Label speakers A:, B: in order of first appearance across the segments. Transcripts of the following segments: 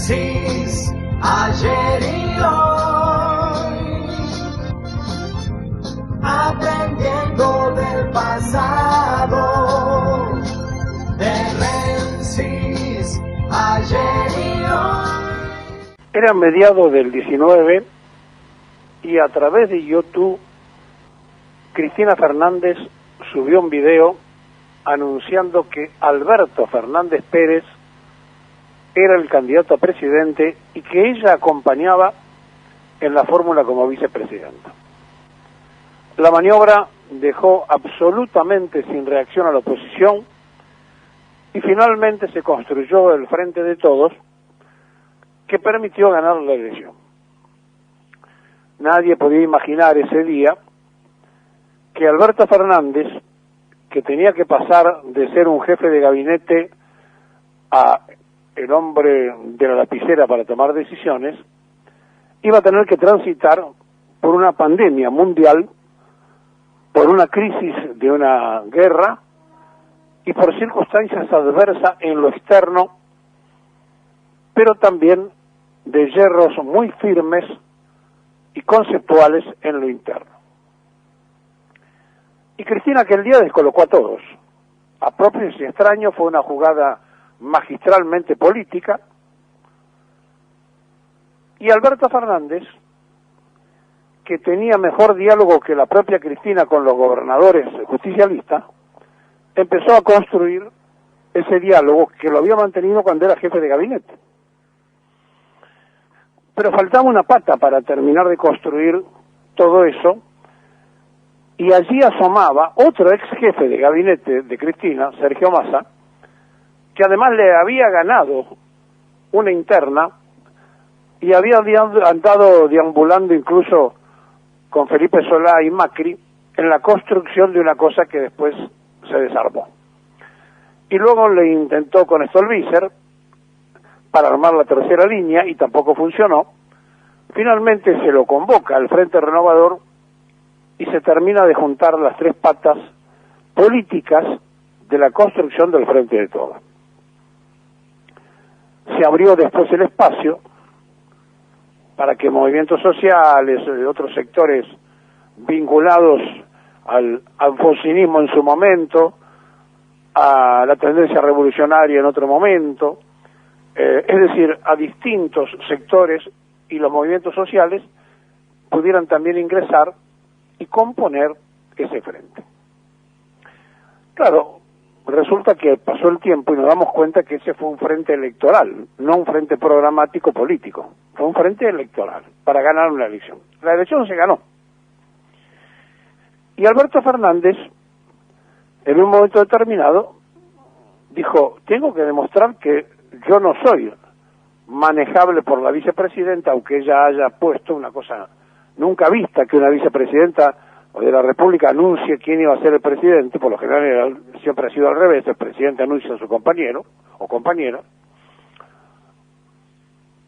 A: Menzies, ayer y hoy, aprendiendo del pasado. De Menzies, ayer y hoy.
B: Era mediados del 19 y a través de YouTube Cristina Fernández subió un video anunciando que Alberto Fernández Pérez era el candidato a presidente y que ella acompañaba en la fórmula como vicepresidenta. La maniobra dejó absolutamente sin reacción a la oposición y finalmente se construyó el Frente de Todos, que permitió ganar la elección. Nadie podía imaginar ese día que Alberto Fernández, que tenía que pasar de ser un jefe de gabinete a el hombre de la lapicera para tomar decisiones, iba a tener que transitar por una pandemia mundial, por una crisis de una guerra y por circunstancias adversas en lo externo, pero también de hierros muy firmes y conceptuales en lo interno. Y Cristina aquel día descolocó a todos. A propios y extraños, fue una jugada magistralmente política, y Alberto Fernández, que tenía mejor diálogo que la propia Cristina con los gobernadores justicialistas, empezó a construir ese diálogo que lo había mantenido cuando era jefe de gabinete. Pero faltaba una pata para terminar de construir todo eso, y allí asomaba otro ex jefe de gabinete de Cristina, Sergio Massa, que además le había ganado una interna y había andado deambulando incluso con Felipe Solá y Macri en la construcción de una cosa que después se desarmó. Y luego le intentó con Stolbizer para armar la tercera línea y tampoco funcionó. Finalmente se lo convoca al Frente Renovador y se termina de juntar las tres patas políticas de la construcción del Frente de Todos. Se abrió después el espacio para que movimientos sociales, otros sectores vinculados al alfonsinismo en su momento, a la tendencia revolucionaria en otro momento, es decir, a distintos sectores y los movimientos sociales pudieran también ingresar y componer ese frente. Claro, resulta que pasó el tiempo y nos damos cuenta que ese fue un frente electoral, no un frente programático político, fue un frente electoral para ganar una elección. La elección se ganó. Y Alberto Fernández, en un momento determinado, dijo, tengo que demostrar que yo no soy manejable por la vicepresidenta, aunque ella haya puesto una cosa nunca vista, que una vicepresidenta de la República anuncie quién iba a ser el presidente. Por lo general siempre ha sido al revés, el presidente anuncia a su compañero o compañera.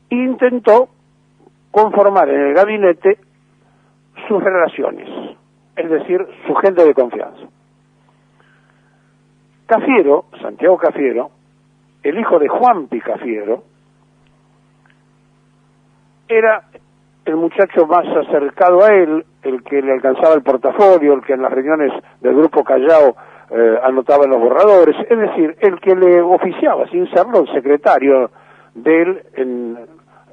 B: Intentó conformar en el gabinete sus relaciones, es decir, su gente de confianza. Cafiero, Santiago Cafiero, el hijo de Juanpi Cafiero, era el muchacho más acercado a él, el que le alcanzaba el portafolio, el que en las reuniones del Grupo Callao anotaba en los borradores, es decir, el que le oficiaba, sin serlo, el secretario de él en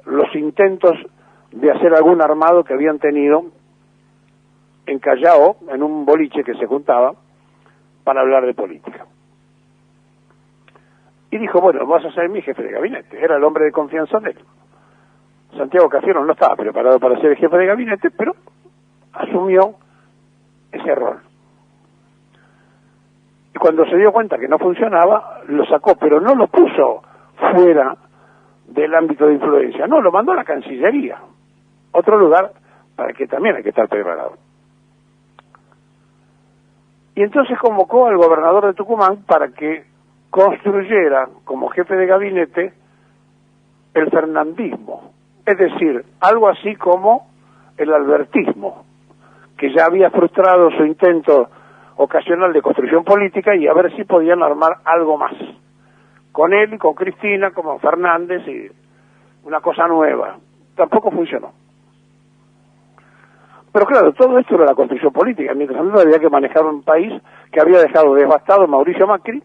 B: los intentos de hacer algún armado que habían tenido en Callao, en un boliche que se juntaba para hablar de política. Y dijo, bueno, vas a ser mi jefe de gabinete. Era el hombre de confianza de él. Santiago Cafiero no estaba preparado para ser el jefe de gabinete, pero asumió ese rol. Y cuando se dio cuenta que no funcionaba, lo sacó, pero no lo puso fuera del ámbito de influencia, no, lo mandó a la Cancillería, otro lugar para que también hay que estar preparado. Y entonces convocó al gobernador de Tucumán para que construyera como jefe de gabinete el fernandismo, es decir, algo así como el albertismo, que ya había frustrado su intento ocasional de construcción política, y a ver si podían armar algo más, con él y con Cristina, como Fernández una cosa nueva. Tampoco funcionó. Pero claro, todo esto era la construcción política. Mientras tanto había que manejar un país que había dejado devastado Mauricio Macri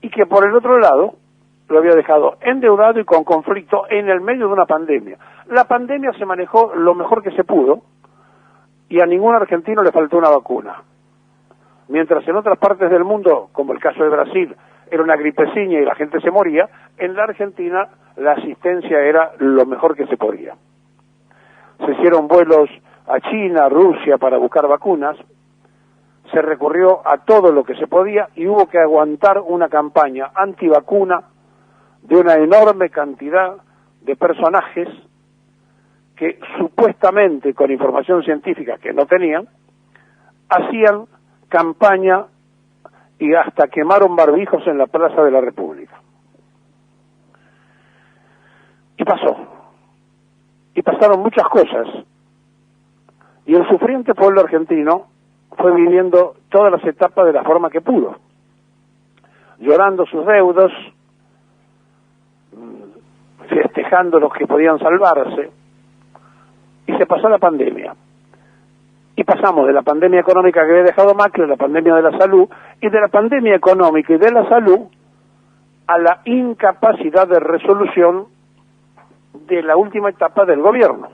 B: y que por el otro lado lo había dejado endeudado y con conflicto en el medio de una pandemia. La pandemia se manejó lo mejor que se pudo y a ningún argentino le faltó una vacuna. Mientras en otras partes del mundo, como el caso de Brasil, era una gripeciña y la gente se moría, en la Argentina la asistencia era lo mejor que se podía. Se hicieron vuelos a China, a Rusia para buscar vacunas, se recurrió a todo lo que se podía y hubo que aguantar una campaña antivacuna de una enorme cantidad de personajes que supuestamente con información científica que no tenían, hacían campaña y hasta quemaron barbijos en la Plaza de la República. Y pasó. Y pasaron muchas cosas. Y el sufriente pueblo argentino fue viviendo todas las etapas de la forma que pudo, llorando sus deudos, festejando los que podían salvarse, y se pasó la pandemia. Y pasamos de la pandemia económica que había dejado Macri a la pandemia de la salud, y de la pandemia económica y de la salud a la incapacidad de resolución de la última etapa del gobierno.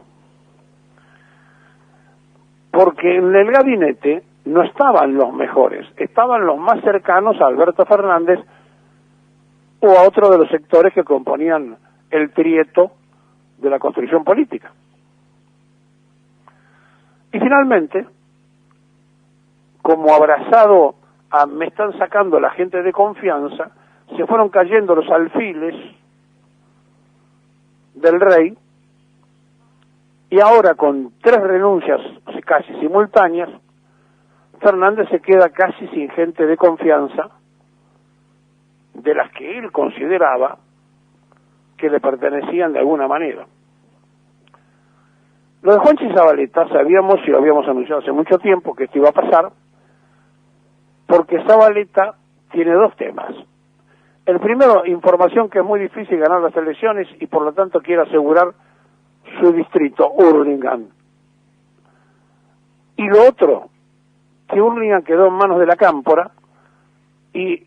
B: Porque en el gabinete no estaban los mejores, estaban los más cercanos a Alberto Fernández o a otro de los sectores que componían el trieto de la construcción política. Y finalmente, como abrazado a me están sacando la gente de confianza, se fueron cayendo los alfiles del rey, y ahora con 3 renuncias casi simultáneas, Fernández se queda casi sin gente de confianza de las que él consideraba que le pertenecían de alguna manera. Lo de Juanchi Zabaleta sabíamos y lo habíamos anunciado hace mucho tiempo que esto iba a pasar, porque Zabaleta tiene 2 temas. El primero, información que es muy difícil ganar las elecciones y por lo tanto quiere asegurar su distrito, Hurlingham. Y lo otro, que Hurlingham quedó en manos de la Cámpora y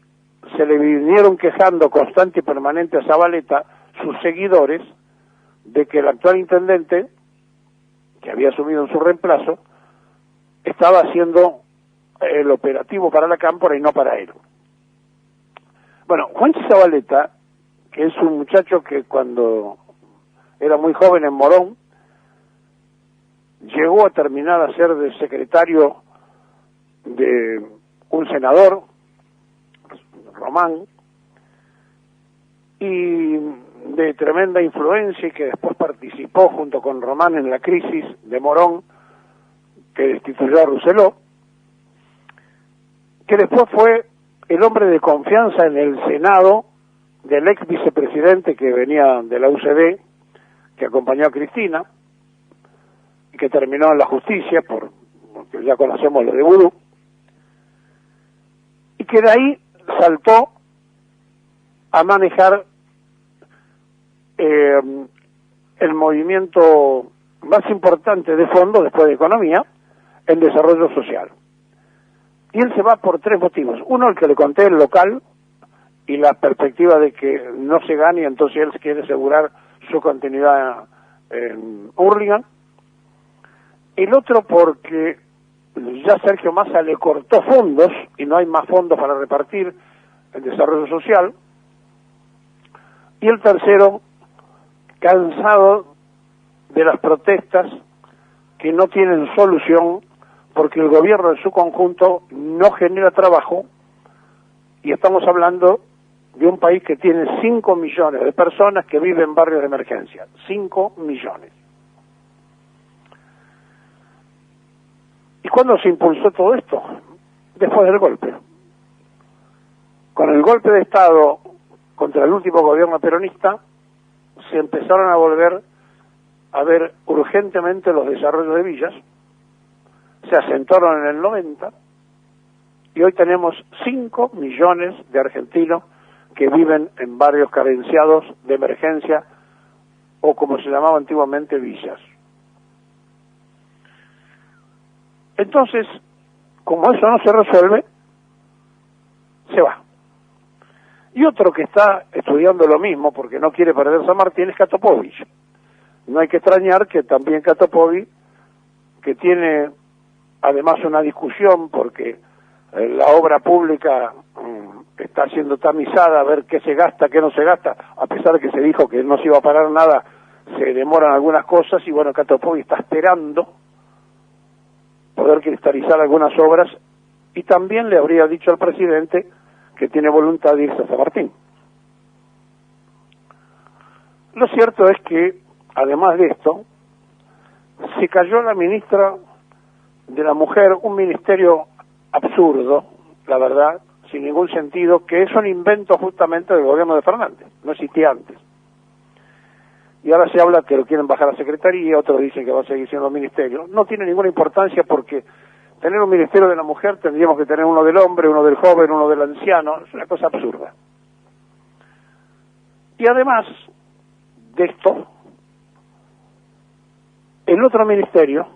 B: se le vinieron quejando constante y permanente a Zabaleta sus seguidores de que el actual intendente, que había asumido en su reemplazo, estaba haciendo el operativo para la Cámpora y no para él. Bueno, Juanchi Zabaleta, que es un muchacho que cuando era muy joven en Morón, llegó a terminar a ser de secretario de un senador, Román, y de tremenda influencia, y que después participó junto con Román en la crisis de Morón que destituyó a Rousselot, que después fue el hombre de confianza en el Senado del ex vicepresidente que venía de la UCD, que acompañó a Cristina, y que terminó en la justicia, porque ya conocemos lo de Vudú, y que de ahí saltó a manejar el movimiento más importante de fondo, después de economía, el desarrollo social. Y él se va por 3 motivos. Uno, el que le conté, el local, y la perspectiva de que no se gane, y entonces él quiere asegurar su continuidad en Hurlingham. El otro, porque ya Sergio Massa le cortó fondos, y no hay más fondos para repartir el desarrollo social. Y el tercero, cansado de las protestas que no tienen solución, porque el gobierno en su conjunto no genera trabajo, y estamos hablando de un país que tiene 5 millones de personas que viven en barrios de emergencia. 5 millones. ¿Y cuándo se impulsó todo esto? Después del golpe. Con el golpe de Estado contra el último gobierno peronista, se empezaron a volver a ver urgentemente los desarrollos de villas, se asentaron en el 90, y hoy tenemos 5 millones de argentinos que viven en barrios carenciados de emergencia o como se llamaba antiguamente, villas. Entonces, como eso no se resuelve, se va. Y otro que está estudiando lo mismo, porque no quiere perder San Martín, es Katopovich. No hay que extrañar que también Katopovich, que tiene además una discusión, porque la obra pública está siendo tamizada, a ver qué se gasta, qué no se gasta, a pesar de que se dijo que no se iba a parar nada, se demoran algunas cosas, y bueno, Katopovich está esperando poder cristalizar algunas obras, y también le habría dicho al presidente que tiene voluntad de irse a San Martín. Lo cierto es que, además de esto, se cayó la ministra de la Mujer, un ministerio absurdo, la verdad, sin ningún sentido, que es un invento justamente del gobierno de Fernández, no existía antes. Y ahora se habla que lo quieren bajar a secretaría, otros dicen que va a seguir siendo ministerio. No tiene ninguna importancia, porque tener un ministerio de la mujer tendríamos que tener uno del hombre, uno del joven, uno del anciano. Es una cosa absurda. Y además de esto, el otro ministerio,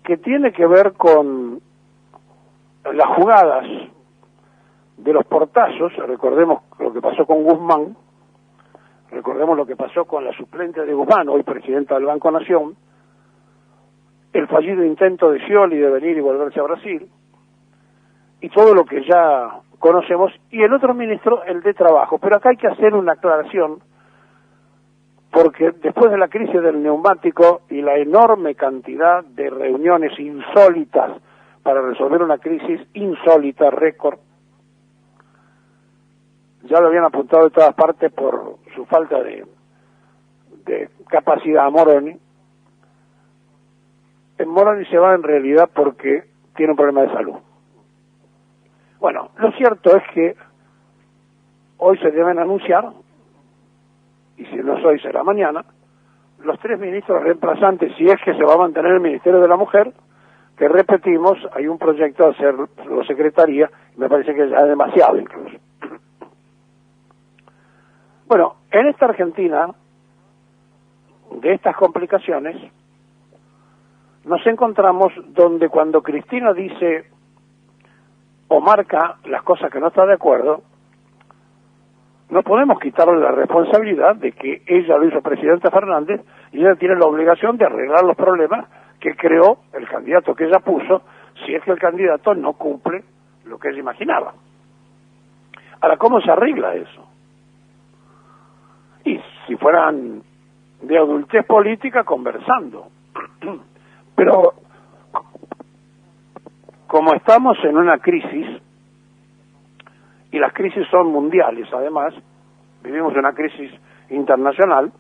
B: que tiene que ver con las jugadas de los portazos, recordemos lo que pasó con Guzmán, recordemos lo que pasó con la suplente de Guzmán, hoy presidenta del Banco Nación, el fallido intento de Scioli de venir y volverse a Brasil, y todo lo que ya conocemos, y el otro ministro, el de Trabajo. Pero acá hay que hacer una aclaración, porque después de la crisis del neumático y la enorme cantidad de reuniones insólitas para resolver una crisis insólita, récord, ya lo habían apuntado de todas partes por su falta de capacidad a Moroni. Moroni se va en realidad porque tiene un problema de salud. Bueno, lo cierto es que hoy se deben anunciar, y si no es hoy será mañana, los 3 ministros reemplazantes, si es que se va a mantener el Ministerio de la Mujer, que repetimos, hay un proyecto de hacerlo secretaría, y me parece que ya es demasiado incluso. Bueno, en esta Argentina, de estas complicaciones, nos encontramos donde cuando Cristina dice o marca las cosas que no está de acuerdo, no podemos quitarle la responsabilidad de que ella lo hizo presidenta Fernández y ella tiene la obligación de arreglar los problemas que creó el candidato que ella puso, si es que el candidato no cumple lo que ella imaginaba. Ahora, ¿cómo se arregla eso? Y si fueran de adultez política, conversando. Pero como estamos en una crisis, y las crisis son mundiales además, vivimos una crisis internacional,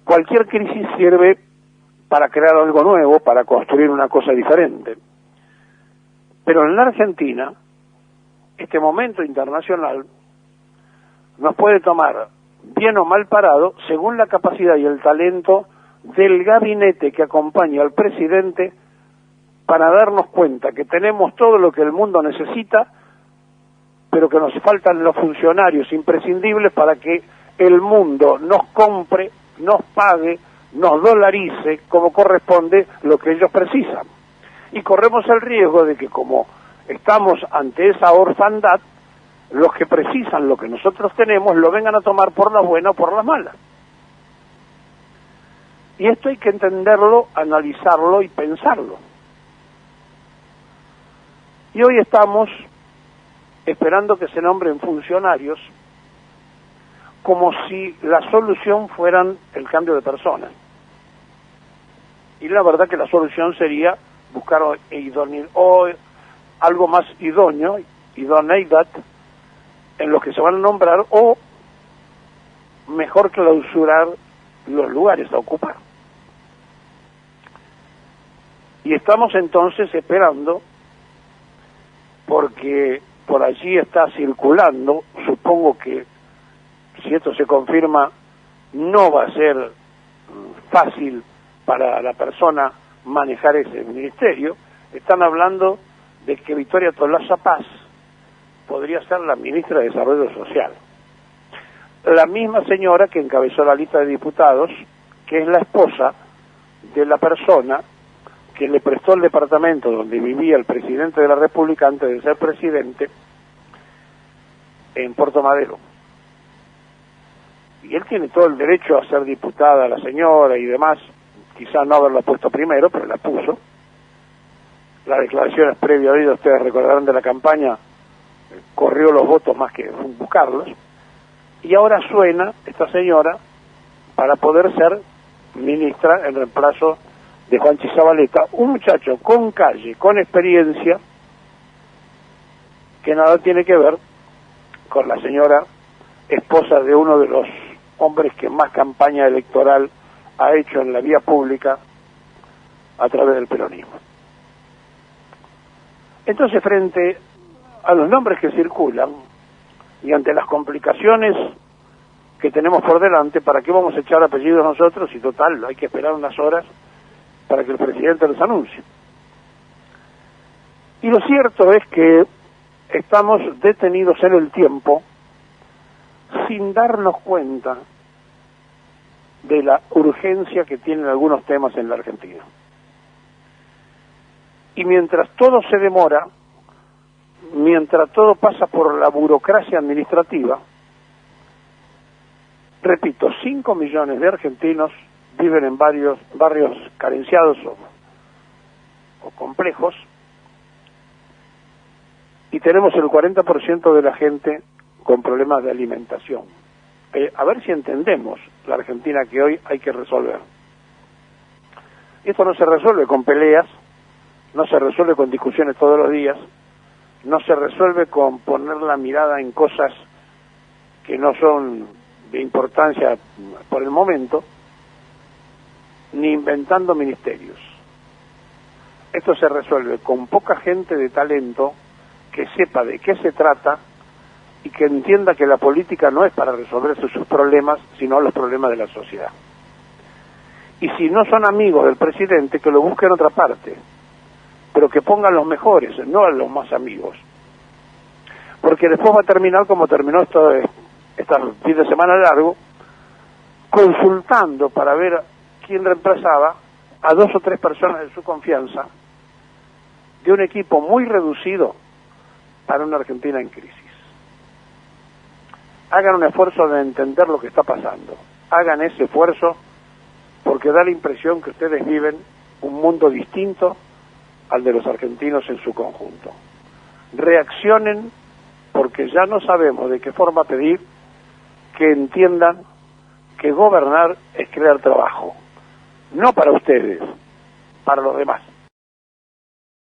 B: cualquier crisis sirve para crear algo nuevo, para construir una cosa diferente. Pero en la Argentina, este momento internacional nos puede tomar bien o mal parado según la capacidad y el talento del gabinete que acompaña al presidente para darnos cuenta que tenemos todo lo que el mundo necesita, pero que nos faltan los funcionarios imprescindibles para que el mundo nos compre, nos pague, nos dolarice como corresponde lo que ellos precisan. Y corremos el riesgo de que, como estamos ante esa orfandad, los que precisan lo que nosotros tenemos lo vengan a tomar por la buena o por la mala. Y esto hay que entenderlo, analizarlo y pensarlo. Y hoy estamos esperando que se nombren funcionarios como si la solución fueran el cambio de personas. Y la verdad que la solución sería buscar algo más idóneo, idoneidad, en los que se van a nombrar, o mejor clausurar los lugares a ocupar. Y estamos entonces esperando, porque por allí está circulando, supongo que si esto se confirma, no va a ser fácil para la persona manejar ese ministerio. Están hablando de que Victoria Tolosa Paz podría ser la ministra de Desarrollo Social. la misma señora que encabezó la lista de diputados, que es la esposa de la persona que le prestó el departamento donde vivía el presidente de la República antes de ser presidente en Puerto Madero. Y él tiene todo el derecho a ser diputada, la señora y demás, quizá no haberla puesto primero, pero la puso. Las declaraciones previas a ustedes recordarán de la campaña, corrió los votos más que buscarlos, y ahora suena esta señora para poder ser ministra en reemplazo de Juanchi Zabaleta, un muchacho con calle, con experiencia, que nada tiene que ver con la señora esposa de uno de los hombres que más campaña electoral ha hecho en la vía pública a través del peronismo. Entonces, frente a los nombres que circulan y ante las complicaciones que tenemos por delante, ¿para qué vamos a echar apellidos nosotros? Y total, hay que esperar unas horas para que el presidente los anuncie. Y lo cierto es que estamos detenidos en el tiempo sin darnos cuenta de la urgencia que tienen algunos temas en la Argentina. Y mientras todo se demora, mientras todo pasa por la burocracia administrativa, repito, 5 millones de argentinos viven en varios barrios carenciados o complejos, y tenemos el 40% de la gente con problemas de alimentación. A ver si entendemos la Argentina que hoy hay que resolver. Esto no se resuelve con peleas, no se resuelve con discusiones todos los días, no se resuelve con poner la mirada en cosas que no son de importancia por el momento, ni inventando ministerios. Esto se resuelve con poca gente de talento que sepa de qué se trata y que entienda que la política no es para resolver sus problemas, sino los problemas de la sociedad. Y si no son amigos del presidente, que lo busquen en otra parte, pero que pongan los mejores, no a los más amigos. Porque después va a terminar como terminó este fin de semana largo, consultando para ver quién reemplazaba a 2 o 3 personas de su confianza de un equipo muy reducido para una Argentina en crisis. Hagan un esfuerzo de entender lo que está pasando. Hagan ese esfuerzo porque da la impresión que ustedes viven un mundo distinto al de los argentinos en su conjunto. Reaccionen porque ya no sabemos de qué forma pedir que entiendan que gobernar es crear trabajo, no para ustedes, para los demás.